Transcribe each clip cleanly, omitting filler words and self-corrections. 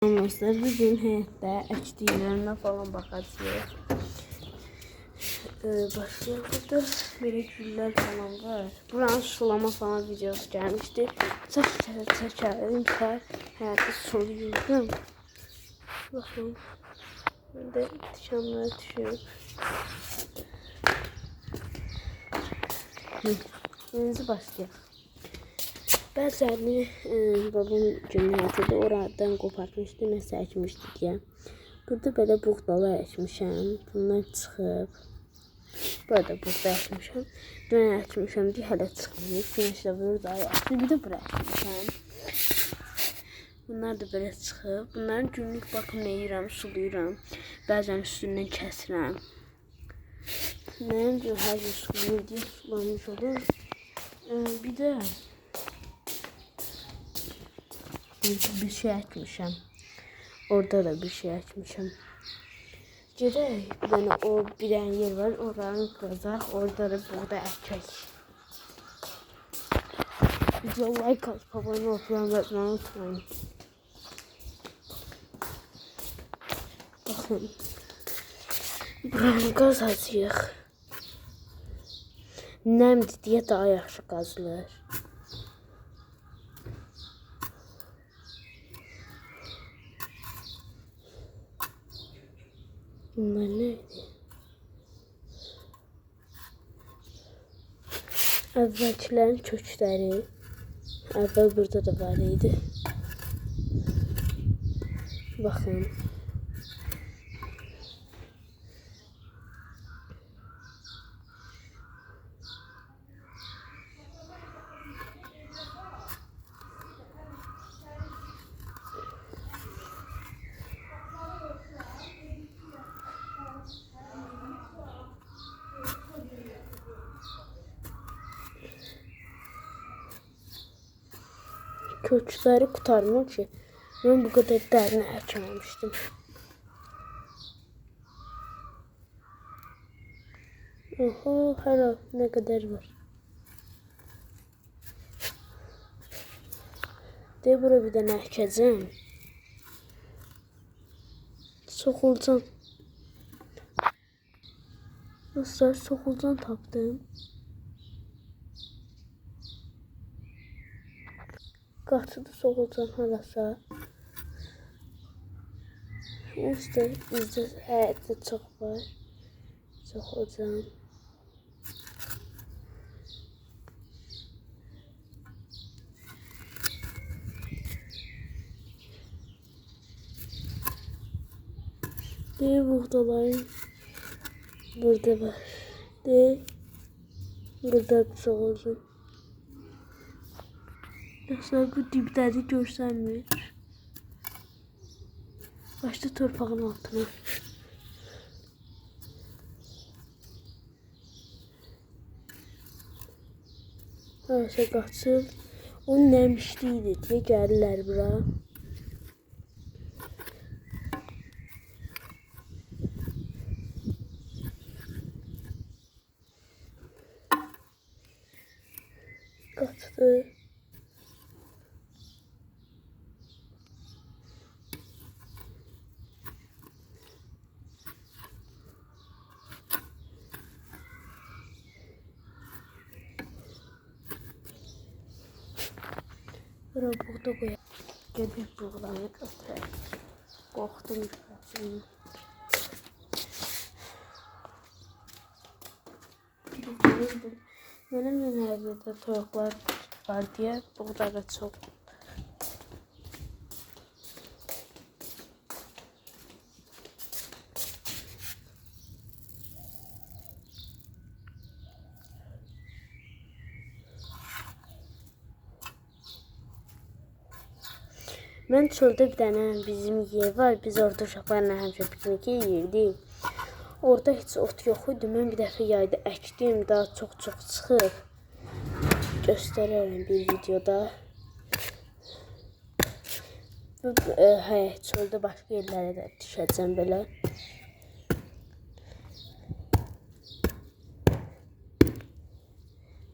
Arkadaşlar bugün həyətdə əkdiklərimə falan baxacağıq. Başlayalım. Burada belə güllər falan var. Buranın sulama falan videosu gəlmişdi. Çəkərdim ki, həyətdə sulayırdım. Baxın. Burada tikanlar düşüyor. Birinci başlayalım. Bəzəni babam cümlətində oradan qopartmışdı, nəsə əkmişdi deyə. Burada belə buğdalar əkmişəm. Bunlar çıxıb. Burada buğda əkmişəm. Dünən əkmişəm deyə hələ çıxmayıb. Günəşlə vurur da yaxşı. Bir də bura əkmişəm. Bunlar da belə çıxıb. Bunların günlük baxımını yeyirəm, sulayıram. Bəzən üstündən kəsirəm. Mənim üçün hər gün sulayır deyə sulanmış olur. Bir də bir şey açmışım. Orada da bir şey açmışım. Gedək. Yani o bir yer var. Oranı qazaq. Orada da buğda əkək. Video like atıp abone olmayı unutmayın. Bakın. Buranı qazacağıq. Nəmdir deyə daha yaxşı qazılır. Bunlar neydi? Əvvəlkilərin kökləri. Əvvəl burada da var idi. Baxın. Kökləri qurtarmır ki, mən bu qədər dərinə əkməmişdim. Oho, hələ nə qədər var. Deyə bura bir dənə əkəcəm. Soxulcan. Dostlar, soxulcan tapdım. Qaçıdı soxulcan harasa. İşte bizdə həyətdə çox var. Soxulcan. Bir buğdaların burada var. Burada bir soxulcan. Dostlar, bu dibləri görsənmir. Başda torpağın altına. Harasa qaçıb. O nəmişliydi deyə gəlirlər bura. Qaçdı. Bura buğda qoyaq. Gedib buğdanı götürək. Qorxdum şurasını. Mənim evimdə toyuqlar var deyə buğda da çox. Mən çöldə bir dənə bizim yer var. Biz orada uşaqlarla həmişə piknik yeyirdik. Orada heç ot yox idi. Mən bir dəfə yayda əkdim. Daha çox çıxıb. Göstərərəm bir videoda. Çöldə başqa yerlərə də düşəcəm belə.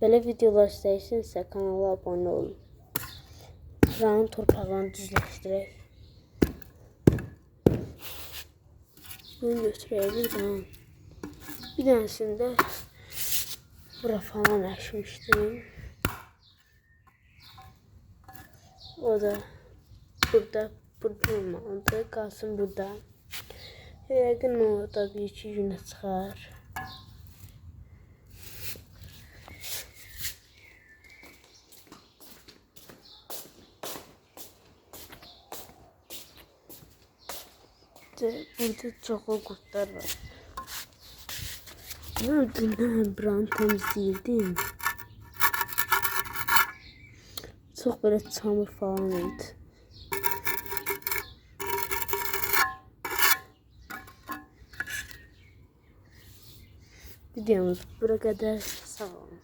Belə videolar istəyirsinizsə kanala abunə olun. Buranın torpağını düzləşdirək. Bunu götürebilirim. Bir tanesinde bura falan açmıştım. O da burada olmalıdır. Kalsın burada. Yəqin o da bir iki günə çıxar. Burada çoxlu qurtlar var. Ben dündən buranı təmizləyirdim. Çox belə çamur falan idi. Videomuz bura qədər. Sağ olun.